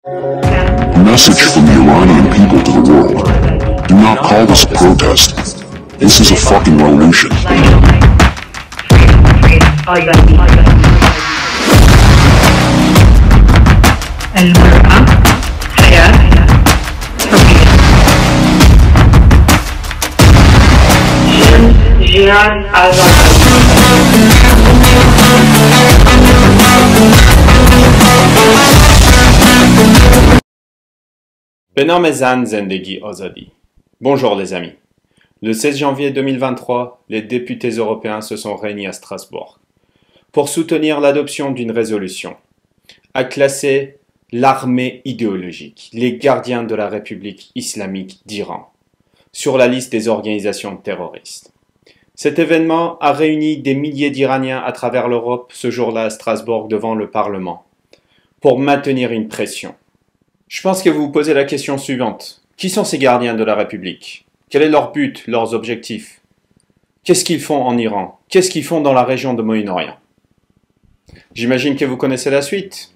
A message from the Iranian people to the world. Do not call this a protest. This is a fucking revolution. المرأة حياة حرية جيران Benomezan Zendegi Azadi. Bonjour les amis. Le 16 janvier 2023, les députés européens se sont réunis à Strasbourg pour soutenir l'adoption d'une résolution à classer l'armée idéologique, les gardiens de la République islamique d'Iran, sur la liste des organisations terroristes. Cet événement a réuni des milliers d'Iraniens à travers l'Europe ce jour-là à Strasbourg devant le Parlement pour maintenir une pression. Je pense que vous vous posez la question suivante. Qui sont ces gardiens de la République? Quel est leur but, leurs objectifs? Qu'est-ce qu'ils font en Iran? Qu'est-ce qu'ils font dans la région de Moyen-Orient? J'imagine que vous connaissez la suite.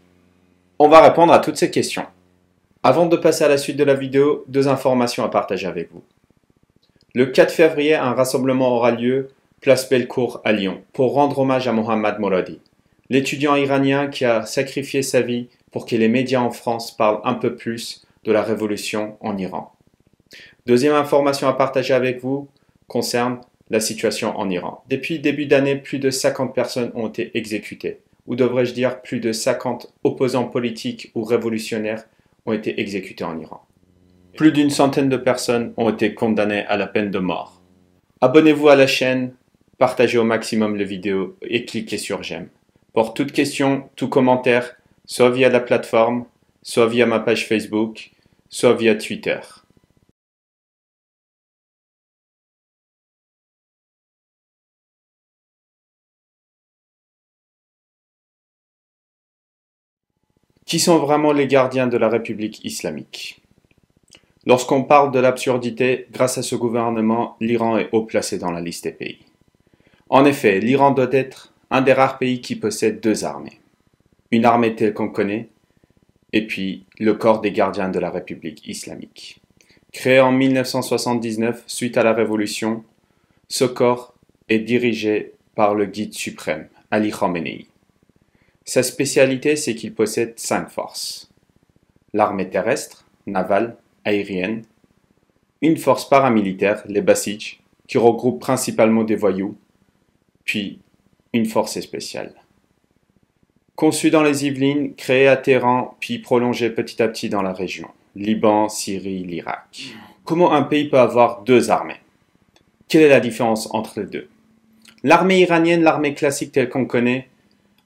On va répondre à toutes ces questions. Avant de passer à la suite de la vidéo, deux informations à partager avec vous. Le 4 février, un rassemblement aura lieu, place Bellecour à Lyon, pour rendre hommage à Mohammad Moradi, l'étudiant iranien qui a sacrifié sa vie pour que les médias en France parlent un peu plus de la révolution en Iran. Deuxième information à partager avec vous concerne la situation en Iran. Depuis le début d'année, plus de 50 personnes ont été exécutées, ou devrais-je dire plus de 50 opposants politiques ou révolutionnaires ont été exécutés en Iran. Plus d'une centaine de personnes ont été condamnées à la peine de mort. Abonnez-vous à la chaîne, partagez au maximum les vidéos et cliquez sur j'aime. Pour toute question, tout commentaire, soit via la plateforme, soit via ma page Facebook, soit via Twitter. Qui sont vraiment les gardiens de la République islamique? Lorsqu'on parle de l'absurdité, grâce à ce gouvernement, l'Iran est haut placé dans la liste des pays. En effet, l'Iran doit être un des rares pays qui possède deux armées. Une armée telle qu'on connaît, et puis le corps des gardiens de la République islamique. Créé en 1979 suite à la Révolution, ce corps est dirigé par le guide suprême, Ali Khamenei. Sa spécialité, c'est qu'il possède 5 forces. L'armée terrestre, navale, aérienne, une force paramilitaire, les Basij, qui regroupe principalement des voyous, puis une force spéciale. Conçu dans les Yvelines, créé à Téhéran, puis prolongé petit à petit dans la région, Liban, Syrie, l'Irak. Comment un pays peut avoir deux armées? Quelle est la différence entre les deux? L'armée iranienne, l'armée classique telle qu'on connaît,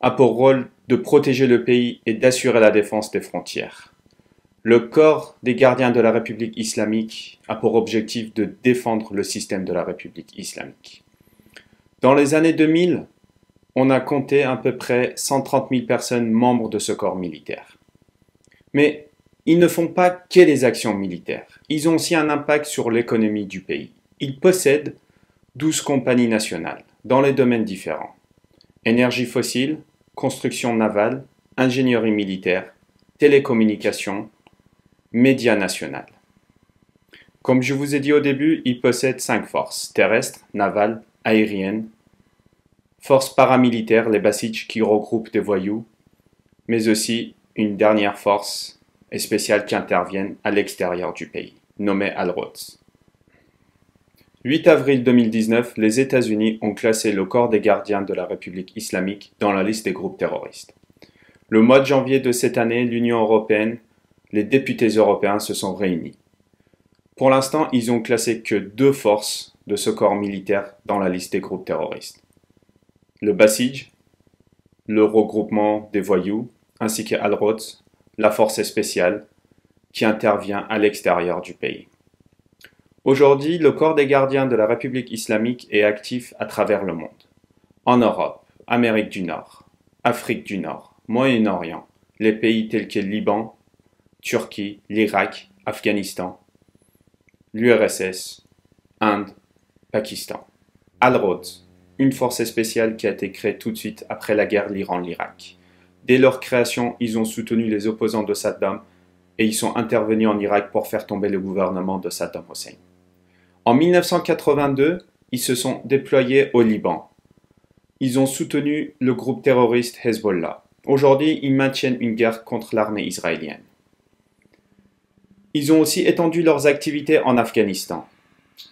a pour rôle de protéger le pays et d'assurer la défense des frontières. Le corps des gardiens de la République islamique a pour objectif de défendre le système de la République islamique. Dans les années 2000, on a compté à peu près 130 000 personnes membres de ce corps militaire. Mais ils ne font pas que les actions militaires. Ils ont aussi un impact sur l'économie du pays. Ils possèdent 12 compagnies nationales dans les domaines différents. Énergie fossile, construction navale, ingénierie militaire, télécommunications, médias nationaux. Comme je vous ai dit au début, ils possèdent 5 forces, terrestres, navales, aériennes, forces paramilitaires, les Basij qui regroupent des voyous, mais aussi une dernière force spéciale qui intervient à l'extérieur du pays, nommée Al-Quds. 8 avril 2019, les États-Unis ont classé le corps des gardiens de la République islamique dans la liste des groupes terroristes. Le mois de janvier de cette année, l'Union européenne, les députés européens se sont réunis. Pour l'instant, ils ont classé que 2 forces de ce corps militaire dans la liste des groupes terroristes. Le Basij, le regroupement des voyous, ainsi que Al-Quds, la force spéciale, qui intervient à l'extérieur du pays. Aujourd'hui, le corps des gardiens de la République islamique est actif à travers le monde. En Europe, Amérique du Nord, Afrique du Nord, Moyen-Orient, les pays tels que Liban, Turquie, l'Irak, Afghanistan, l'URSS, Inde, Pakistan. Al-Quds, une force spéciale qui a été créée tout de suite après la guerre l'Iran-l'Irak. Dès leur création, ils ont soutenu les opposants de Saddam et ils sont intervenus en Irak pour faire tomber le gouvernement de Saddam Hussein. En 1982, ils se sont déployés au Liban. Ils ont soutenu le groupe terroriste Hezbollah. Aujourd'hui, ils maintiennent une guerre contre l'armée israélienne. Ils ont aussi étendu leurs activités en Afghanistan.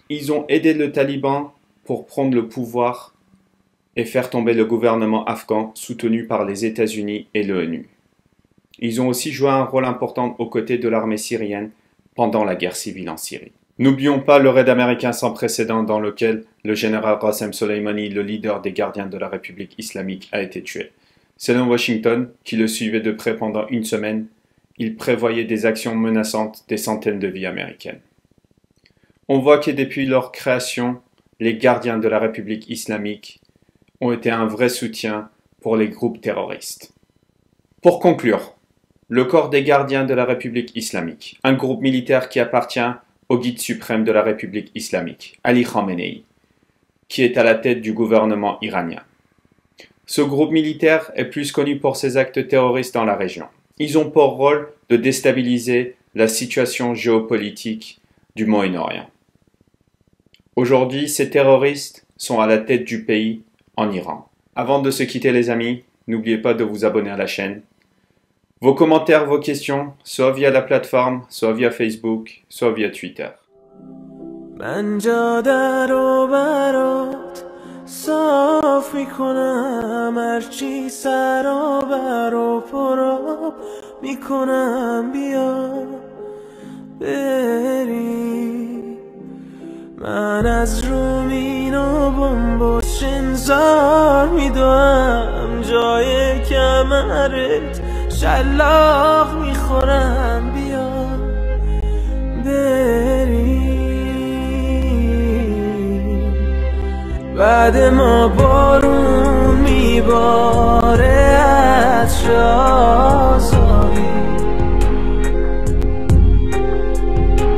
Ils ont aidé le Taliban pour prendre le pouvoir et faire tomber le gouvernement afghan soutenu par les États-Unis et l'ONU. Ils ont aussi joué un rôle important aux côtés de l'armée syrienne pendant la guerre civile en Syrie. N'oublions pas le raid américain sans précédent dans lequel le général Qassem Soleimani, le leader des gardiens de la République islamique, a été tué. Selon Washington, qui le suivait de près pendant une semaine, il prévoyait des actions menaçantes des centaines de vies américaines. On voit que depuis leur création, les gardiens de la République islamique ont été un vrai soutien pour les groupes terroristes. Pour conclure, le corps des gardiens de la République islamique, un groupe militaire qui appartient au guide suprême de la République islamique, Ali Khamenei, qui est à la tête du gouvernement iranien. Ce groupe militaire est plus connu pour ses actes terroristes dans la région. Ils ont pour rôle de déstabiliser la situation géopolitique du Moyen-Orient. Aujourd'hui, ces terroristes sont à la tête du pays en Iran. Avant de se quitter les amis, n'oubliez pas de vous abonner à la chaîne. Vos commentaires, vos questions, soit via la plateforme, soit via Facebook, soit via Twitter. صاف میکنم هرچی سرابر و پراب میکنم بیا بری من از رومین و بمب شنزار میدوم جای کمرت شلاق میخورم بیا بری بعد ما بارون میباره از شازاری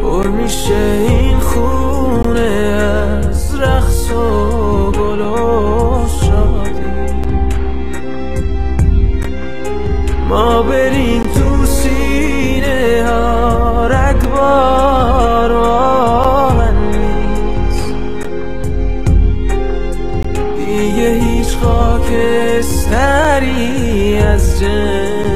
پر میشه این خونه از رقص و گل و شادی ما بریم تو سینه ها رگبار و دیگه هیچ خاکستری از جن